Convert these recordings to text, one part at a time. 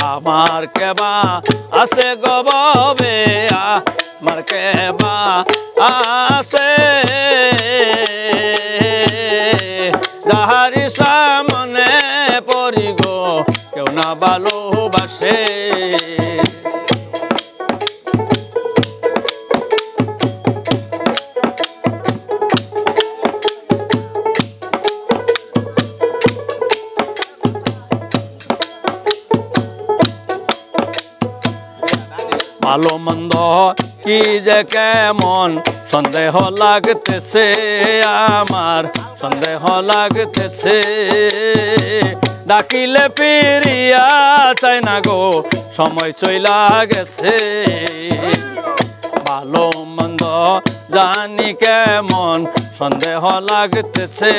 আমার কেবা আছে গববে আমার কেবা আছে যাহারি সামনে পড়ি গো কেউ না ভালোবাসে ভালো মন্দ কি যে কেমন সন্দেহ লাগতেছে আমার সন্দেহ লাগতেছে ডাকিলে ফিরিয়া চাই না গো সময় চইলা গেছে ভালো মন্দ জানি কেমন সন্দেহ লাগতেছে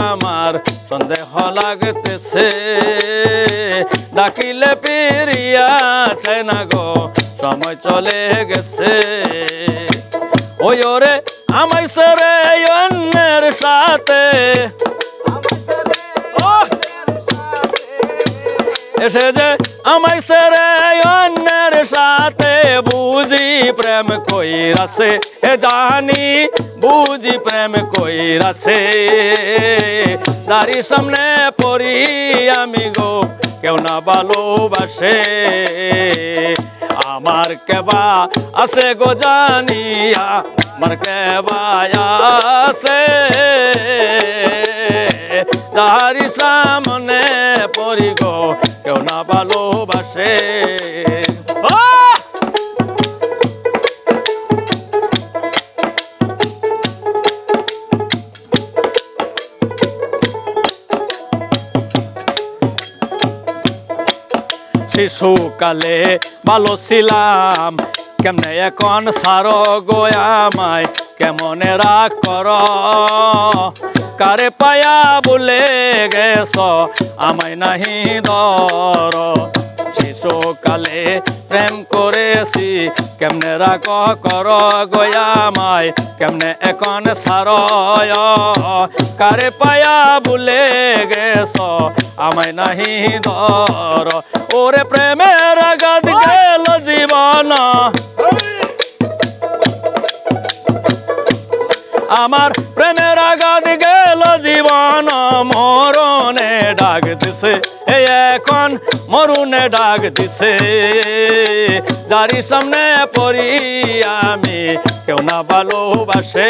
আমার সন্দেহ লাগতেছে ডাকিলে ফিরিয়া চাই না গো সময় চলে গেছে ওই ওরে আমায় সেরে অন্যের সাথে এসে যে আমায় সেরে অন্যের সাথে বুঝি প্রেম কইরাছে এ জানি বুঝি প্রেম কইরাছে তারি সামনে পড়ি আমি গো কেউ না ভালোবাসে আমার কেবা আছে গো জানিয়া আমার কেবা আছে তারি সামনে পড়ি গো কেউ না ভালোবাসে শিশুকালে ভালো ছিলাম কেমনে এখন সারো গো আমায় কেমনে রাগ কর কারে পায়া বলে গেছ আমায় নাহি ধর শিশুকালে প্রেম করেছি কেমনে রাগ কর গো আমায় কেমনে এখন সারয় কারে পায়া বলে গেছ আমায় নাহি ধর ওরে প্রেমের আঘাত গেল জীবন আমার প্রেমের আঘাত গেল জীবন মরণে ডাক দিছে এখন মরুনে ডাক দিছে যারি সামনে পড়ি আমি কেউ না ভালোবাসে